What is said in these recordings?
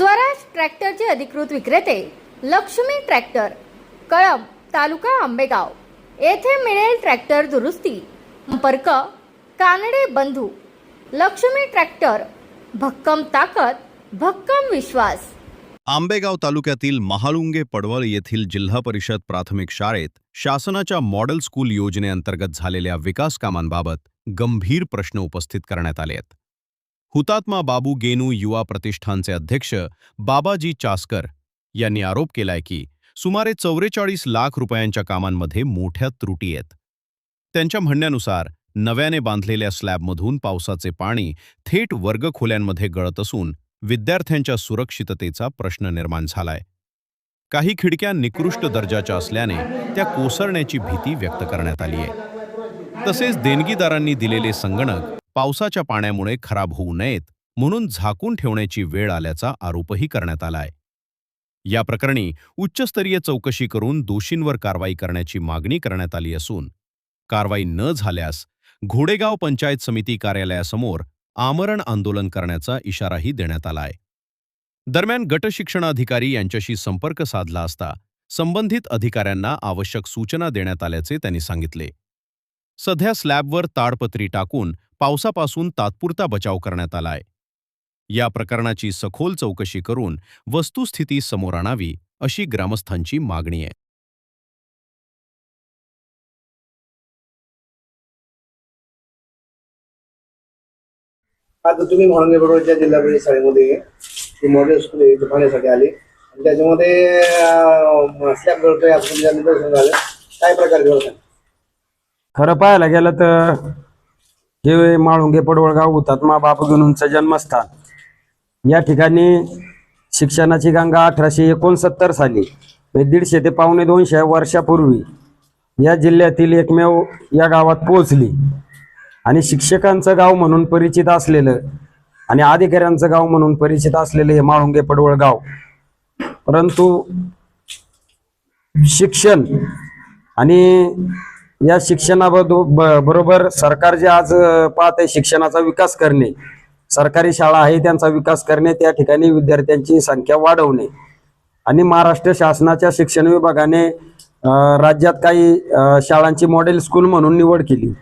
स्वराज ट्रॅक्टरचे अधिकृत विक्रेते लक्ष्मी ट्रॅक्टर, कळंब, तालुका आंबेगाव येथे मिळेल ट्रॅक्टर दुरुस्ती। संपर्क कानडे बंधू। लक्ष्मी ट्रॅक्टर, भक्कम ताकद, भक्कम विश्वास। आंबेगाव तालुक्यातील महाळुंगे पडवळ येथील जिल्हा परिषद प्राथमिक शाळेत शासनाच्या मॉडेल स्कूल योजनेअंतर्गत झालेल्या विकास कामांबाबत गंभीर प्रश्न उपस्थित करण्यात आले आहेत। हुतात्मा बाबू गेनू युवा प्रतिष्ठानचे अध्यक्ष बाबाजी चासकर यांनी आरोप केलाय की सुमारे 44 लाख रुपयांच्या कामांमध्ये मोठ्या त्रुटी आहेत। त्यांच्या म्हणण्यानुसार नव्याने बांधलेल्या स्लॅबमधून पावसाचे पाणी थेट वर्गखोल्यांमध्ये गळत असून विद्यार्थ्यांच्या सुरक्षिततेचा प्रश्न निर्माण झालाय। काही खिडक्या निकृष्ट दर्जाच्या असल्याने त्या कोसळण्याची भीती व्यक्त करण्यात आली आहे। तसेच देणगीदारांनी दिलेले संगणक पावसाच्या पाण्यामुळे खराब होऊ नयेत म्हणून झाकून ठेवण्याची वेळ आल्याचा आरोपही करण्यात आलाय। या प्रकरणी उच्चस्तरीय चौकशी करून दोषींवर कारवाई करण्याची मागणी करण्यात आली असून कारवाई न झाल्यास घोडेगाव पंचायत समिती कार्यालयासमोर आमरण आंदोलन करण्याचा इशाराही देण्यात आलाय। दरम्यान गटशिक्षणाधिकारी यांच्याशी संपर्क साधला असता संबंधित अधिकाऱ्यांना आवश्यक सूचना देण्यात आल्याचे त्यांनी सांगितले। सध्या स्लॅबवर ताडपत्री टाकून पावसापासून तात्पुरता बचाव करण्यात आलाय। या प्रकरणाची सखोल चौकशी करून वस्तुस्थिती समोर आणावी अशी ग्रामस्थांची मागणी आहे। आता तुम्ही महाळुंगे पडवळच्या जिल्हा परिषद शाळेमध्ये मॉडेल स्कूल आहे पाहण्यासाठी आले आणि त्याच्यामध्ये स्लॅब गळतोय असं निदर्शन झालं। काय प्रकार घडला? खरं पाहायला गेलं तर हे महाळुंगे पडवळगाव हुतात्मा बाबू गेनूंचं जन्मस्थान, या ठिकाणी शिक्षणाची गंगा 1869 साली 150 ते 125 वर्षापूर्वी या जिल्ह्यातील एकमेव या गावात पोहोचली आणि शिक्षकांचं गाव म्हणून परिचित असलेलं आणि अधिकाऱ्यांचं गाव म्हणून परिचित असलेलं हे महाळुंगे पडवळ गाव, परंतु शिक्षण आणि या शिक्षणाबरोबर सरकार जे आज पाहत आहे शिक्षणाचा विकास करणे, सरकारी शाळा आहे त्यांचा विकास करणे, त्या ठिकाणी विद्यार्थ्यांची संख्या वाढवणे आणि महाराष्ट्र शासनाच्या शिक्षण विभागाने राज्यात काही शाळांची मॉडेल स्कूल म्हणून निवड केली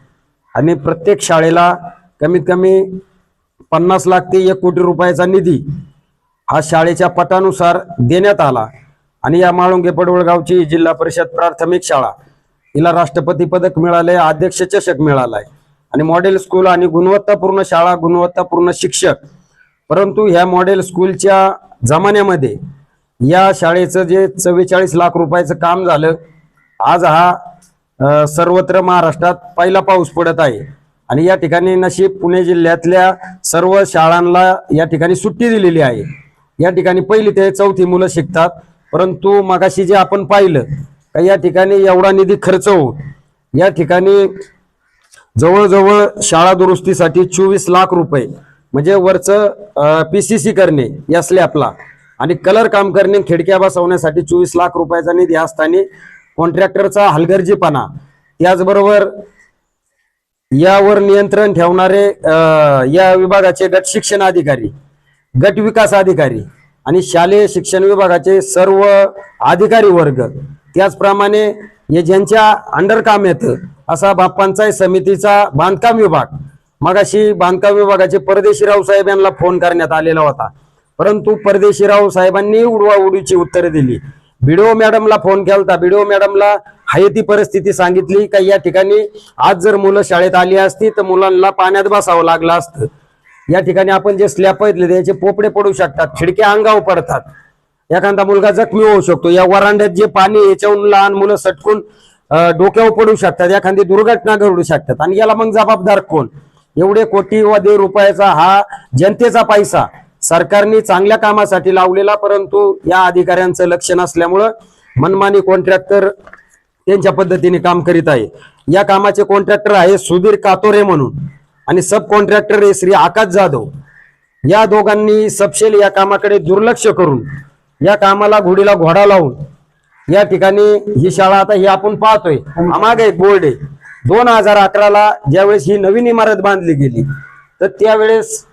आणि प्रत्येक शाळेला कमीत कमी 50 लाख ते 1 कोटी रुपयाचा निधी हा शाळेच्या पटानुसार देण्यात आला आणि या महाळुंगे पडवळगावची जिल्हा परिषद प्राथमिक शाळा हिला राष्ट्रपती पदक मिळाले, अध्यक्ष चषक मिळालाय आणि मॉडेल स्कूल आणि गुणवत्तापूर्ण शाळा, गुणवत्तापूर्ण शिक्षक। परंतु ह्या मॉडेल स्कूलच्या जमान्यामध्ये या शाळेचं जे 44 लाख रुपयाचं काम झालं, आज हा सर्वत्र महाराष्ट्रात पहिला पाऊस पडत आहे आणि या ठिकाणी नशीब पुणे जिल्ह्यातल्या सर्व शाळांना या ठिकाणी सुट्टी दिलेली आहे। या ठिकाणी पहिली ते 4थी मुलं शिकतात, परंतु मगाशी जे आपण पाहिलं का या ठिकाणी एवढा निधी खर्च होऊन या ठिकाणी जवळजवळ शाळा दुरुस्तीसाठी 24 लाख रुपये म्हणजे वरचं PCC करणे या स्लॅबला आणि कलर काम करणे, खिडक्या बसवण्यासाठी 24 लाख रुपयाचा निधी असताना कॉन्ट्रॅक्टरचा हलगर्जीपणा, त्याचबरोबर यावर नियंत्रण ठेवणारे या विभागाचे गट शिक्षण अधिकारी, गट विकास अधिकारी आणि शालेय शिक्षण विभागाचे सर्व अधिकारी वर्ग, त्याचप्रमाणे हे ज्यांच्या अंडर काम येतं असा पंचायत समितीचा बांधकाम विभाग, मगाशी बांधकाम विभागाचे परदेशीराव साहेब यांना फोन करण्यात आलेला होता, परंतु परदेशीराव साहेबांनी उडवाउडीची उत्तरे दिली। बीडीओ मॅडमला फोन केला, बीडीओ मॅडमला हाय ती परिस्थिती सांगितली का या ठिकाणी आज जर मुलं शाळेत आली असती तर मुलांना पाण्यात बसावं लागलं असतं। या ठिकाणी आपण जे स्लॅब पाहिजे त्याचे पोपडे पडू शकतात, खिडक्या अंगावर पडतात, एखादा मुलगा जखमी होऊ शकतो, या वरांड्यात जे पाणी याच्याहून लहान मुलं सटकून डोक्यावर पडू शकतात, एखादी दुर्घटना घडू शकतात आणि याला मग जबाबदार कोण? एवढे कोटी रुपयाचा हा जनतेचा पैसा सरकारने चांगल्या कामासाठी लावलेला, परंतु या अधिकाऱ्यांचं लक्ष नसल्यामुळं मनमानी कॉन्ट्रॅक्टर त्यांच्या पद्धतीने काम करीत आहे। या कामाचे कॉन्ट्रॅक्टर आहे सुधीर कातोरे म्हणून आणि सब कॉन्ट्रॅक्टर आहे श्री आकाश जाधव। या दोघांनी सपशेल या कामाकडे दुर्लक्ष करून या कामाला घोडीला घोडा लावून या ठिकाणी ही शाळा आता ही आपण पाहतोय मागे एक बोर्ड आहे, 2011ला ज्यावेळेस ही नवीन इमारत बांधली गेली तर त्यावेळेस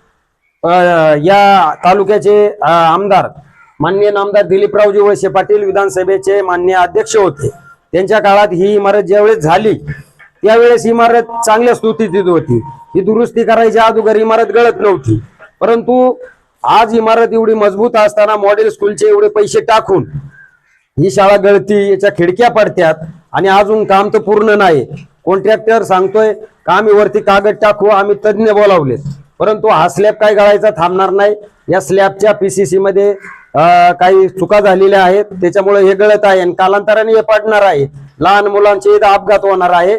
या तालुक्याचे आमदार माननीय नामदार दिलीपरावजी वळसे पाटील विधानसभेचे माननीय अध्यक्ष होते. त्यांच्या काळात ही इमारत ज्यावेळेस झाली त्यावेळेस इमारत चांगल्या स्थितीत होती. ही दुरुस्ती करायच्या अगोदर इमारत गळत नव्हती. परंतु आज इमारत एवढी मजबूत असताना मॉडेल स्कूलचे एवढे पैसे टाकून ही शाळा गळती, याच्या खिडक्या पडत्यात आणि अजून काम तर पूर्ण नाही. कॉन्ट्रॅक्टर सांगतोय का आम्ही वरती कागद टाकू, आम्ही तज्ञ बोलावले, परंतु हा स्लॅब काय गळायचा थांबणार नाही. या स्लॅबच्या PCC मध्ये काही चुका झालेल्या आहेत, त्याच्यामुळे हे गळत आहे आणि कालांतराने हे पडणार आहे. लहान मुलांचे इथं अपघात होणार आहे.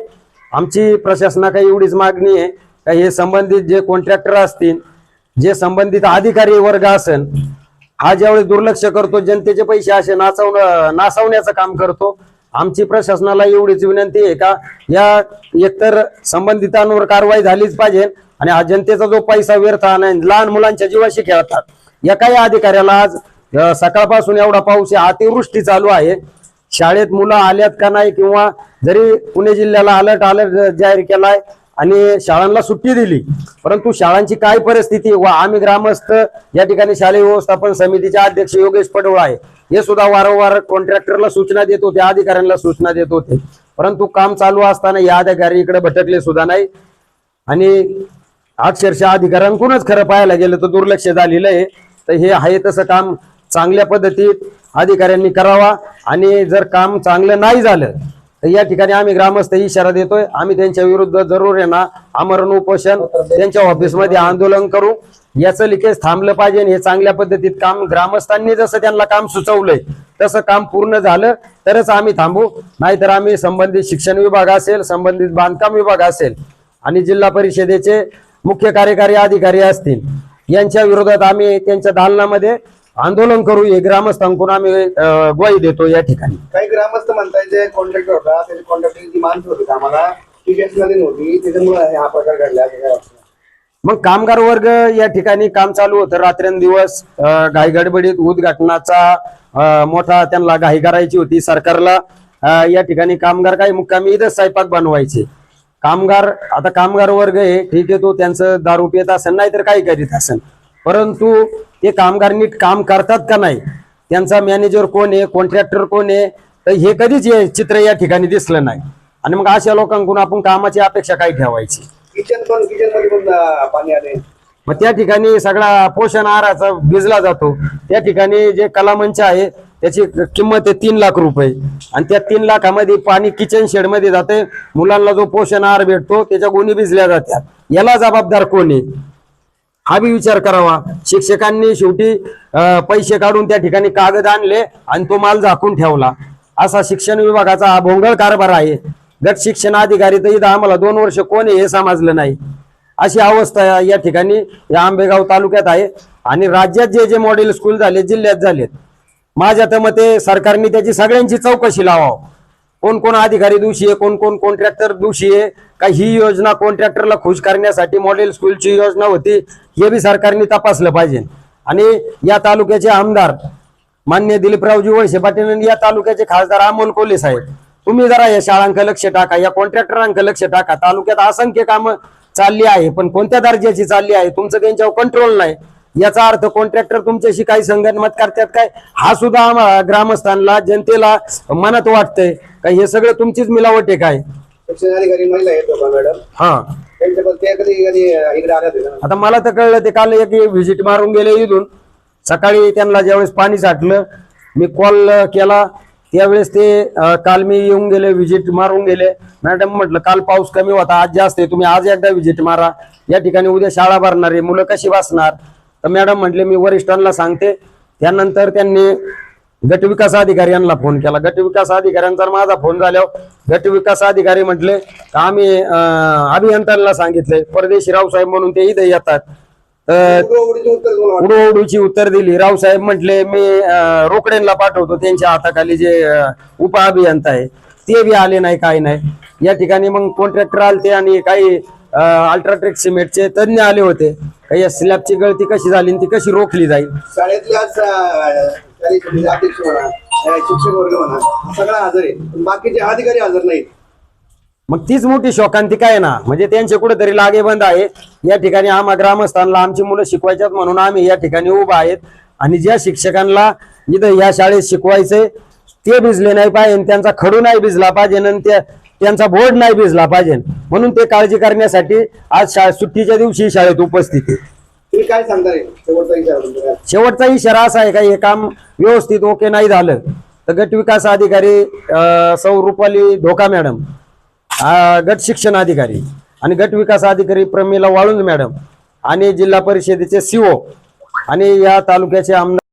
आमची प्रशासनाकडे एवढीच मागणी आहे का हे संबंधित जे कॉन्ट्रॅक्टर असतील, जे संबंधित अधिकारी वर्ग असेल, हा ज्यावेळेस दुर्लक्ष करतो, जनतेचे पैसे असे नासवण्याचं काम करतो. आमची प्रशासनाला एवढीच विनंती आहे का या एकतर संबंधितांवर कारवाई झालीच पाहिजे आणि हा जनतेचा जो पैसा व्यर्थ आणि लहान मुलांच्या जीवाशी खेळतात. या काही अधिकाऱ्याला आज सकाळपासून एवढा पाऊस आहे, अतिवृष्टी चालू आहे, शाळेत मुलं आल्यात का नाही किंवा जरी पुणे जिल्ह्याला अलर्ट जाहीर केलाय आणि शाळांना सुट्टी दिली, परंतु शाळांची काय परिस्थिती व आम्ही ग्रामस्थ या ठिकाणी शालेय व्यवस्थापन समितीचे अध्यक्ष योगेश पडवळ आहे, हे सुद्धा वारंवार कॉन्ट्रॅक्टरला सूचना देत होते, अधिकाऱ्यांना सूचना देत होते, परंतु काम चालू असताना या अधिकारी इकडे भटकले सुद्धा नाही. आणि अक्षरशः अधिकाऱ्यांकडूनच खरं पाहायला गेलं तर दुर्लक्ष झालेलं आहे. तर हे आहे तसं काम चांगल्या पद्धतीत अधिकाऱ्यांनी करावा आणि जर काम चांगलं नाही झालं तर या ठिकाणी आम्ही ग्रामस्थ इशारा देतोय, आम्ही त्यांच्या विरुद्ध जरूर आहे ना आमरण उपोषण त्यांच्या ऑफिसमध्ये आंदोलन करू. याचं लिकेज थांबलं पाहिजे. हे चांगल्या पद्धतीत काम ग्रामस्थांनी जसं त्यांना काम सुचवलंय तसं काम पूर्ण झालं तरच आम्ही थांबू, नाहीतर आम्ही संबंधित शिक्षण विभाग असेल, संबंधित बांधकाम विभाग असेल आणि जिल्हा परिषदेचे मुख्य कार्यकारी अधिकारी असतील यांच्या विरोधात आम्ही त्यांच्या दालनामध्ये आंदोलन करू. हे ग्रामस्थांकडून आम्ही ग्वाही देतो. या ठिकाणी काही ग्रामस्थ म्हणताय जे कॉन्ट्रॅक्टर होता त्याची कॉन्ट्रॅक्टरची माणसं होती आम्हाला ती मध्ये नव्हती, त्याच्यामुळे हा प्रकार घडला. मग कामगार वर्ग या ठिकाणी काम चालू होतं रात्रंदिवस, घाईगडबडीत उद्घाटनाचा मोठा त्यांना घाई करायची होती सरकारला. या ठिकाणी कामगार काही मुक्कामी इथं स्वयंपाक बनवायचे. कामगार वर्ग हे ठीक आहे, तो त्यांचं दारू पित असेल नाही तर काही करीत असेल, परंतु ते कामगार नीट काम करतात का नाही, त्यांचा मॅनेजर कोण आहे, कॉन्ट्रॅक्टर कोण आहे, तर हे कधीच हे चित्र या ठिकाणी दिसलं नाही. आणि मग अशा लोकांकडून आपण कामाची अपेक्षा काय ठेवायची. किचन मध्ये पण पाणी आले. मग त्या ठिकाणी सगळा पोषण आहाराचा भिजला जातो. त्या ठिकाणी जे कलामंच आहे त्याची किंमत आहे 3 लाख रुपये आणि त्या 3 लाखामध्ये पाणी किचन शेड मध्ये जाते. मुलांना जो पोषण आहार भेटतो त्याच्या गुणी भिजल्या जातात. याला जबाबदार कोण आहे हा बी विचार करावा. शिक्षकांनी शेवटी पैसे काढून त्या ठिकाणी कागद आणले आणि तो माल झाकून ठेवला. असा शिक्षण विभागाचा हा भोंगळ कारभार आहे. गट शिक्षण अधिकारी तर इथं आम्हाला 2 वर्ष कोण आहे हे समजलं नाही. अशी अवस्था या ठिकाणी या आंबेगाव तालुक्यात आहे. आणि राज्यात जे जे मॉडेल स्कूल झाले, जिल्ह्यात झालेत, माझ्या तर मते सरकारने त्याची सगळ्यांची चौकशी लावावं. कोण कोण अधिकारी दोषी आहे, कोण कोण कॉन्ट्रॅक्टर दोषी आहे, का ही योजना कॉन्ट्रॅक्टरला खुश करण्यासाठी मॉडेल स्कूलची योजना होती हे बी सरकारने तपासलं पाहिजे. आणि या तालुक्याचे आमदार माननीय दिलीपरावजी वळसे पाटील आणि या तालुक्याचे खासदार अमोल कोल्हे साहेब, तुम्ही जरा या शाळांकडे लक्ष टाका, या कॉन्ट्रॅक्टरांकडे लक्ष टाका. तालुक्यात असंख्य कामं चालली आहे, पण कोणत्या दर्जाची चालली आहे तुमचं त्यांच्यावर कंट्रोल नाही. याचा अर्थ कॉन्ट्रॅक्टर तुमच्याशी काही संगनमत करतात काय, हा सुद्धा आम्हाला ग्रामस्थांना जनतेला मनात वाटतंय का हे सगळं तुमचीच मिलावट आहे काय. शिक्षणाधिकारी महिला आहेत मॅडम, हा इकडे आल्या होत्या. आता मला तर कळलं ते काल एक व्हिजिट मारून गेले इथून. सकाळी त्यांना ज्यावेळेस पाणी साठलं मी कॉल केला त्यावेळेस ते काल मी येऊन गेले, व्हिजिट मारून गेले. मॅडम म्हटलं काल पाऊस कमी होता, आज जास्त आहे, तुम्ही आज एकदा व्हिजिट मारा. या ठिकाणी उद्या शाळा भरणार आहे, मुलं कशी वाचणार. तर मॅडम म्हटले मी वरिष्ठांना सांगते. त्यानंतर त्यांनी गटविकास अधिकाऱ्यांना फोन केला. गटविकास अधिकाऱ्यांचा माझा फोन झाल्यावर गटविकास अधिकारी म्हटले आम्ही अभियंत्यांना सांगितलंय, परदेशी रावसाहेब म्हणून ते इथे येतात. उडूची उत्तर दिली. रावसाहेब म्हटले मी रोकडेंना पाठवतो, त्यांच्या हाताखाली जे उप अभियंता आहे ते बी आले नाही, काही नाही. या ठिकाणी मग कॉन्ट्रॅक्टर आलते आणि काही अल्ट्राटेक सिमेंटचे तज्ञ आले होते. काही स्लॅबची गळती कशी झाली ती कशी रोखली जाईल. शाळेतले आज अध्यक्ष म्हणा, शिक्षक वर्ग म्हणा, सगळा हजर आहे, बाकीचे अधिकारी हजर नाहीत. मग तीच मोठी शोकांतिका आहे ना. म्हणजे त्यांचे कुठेतरी लागेबंद आहे. या ठिकाणी आम्हा ग्रामस्थांना आमची मुलं शिकवायच्यात म्हणून आम्ही या ठिकाणी उभा आहेत. आणि ज्या शिक्षकांना इथं या शाळेत शिकवायचे ते भिजले नाही पाहिजे, त्यांचा खडू नाही भिजला पाहिजे आणि त्यांचा बोर्ड नाही भिजला पाहिजे, म्हणून ते काळजी करण्यासाठी आज सुट्टीच्या दिवशी शाळेत उपस्थित आहे. तुम्ही काय सांगता रे शेवटचा इशारा तुमचा काय? शेवटचा इशारा असा आहे का हे काम व्यवस्थित ओके नाही झालं तर गट विकास अधिकारी सौ रुपाली धोका मॅडम, गट शिक्षण अधिकारी आणि गट विकास अधिकारी प्रमिला वाळुंज मॅडम आणि जिल्हा परिषदेचे सीओ आणि या तालुक्याचे आमदार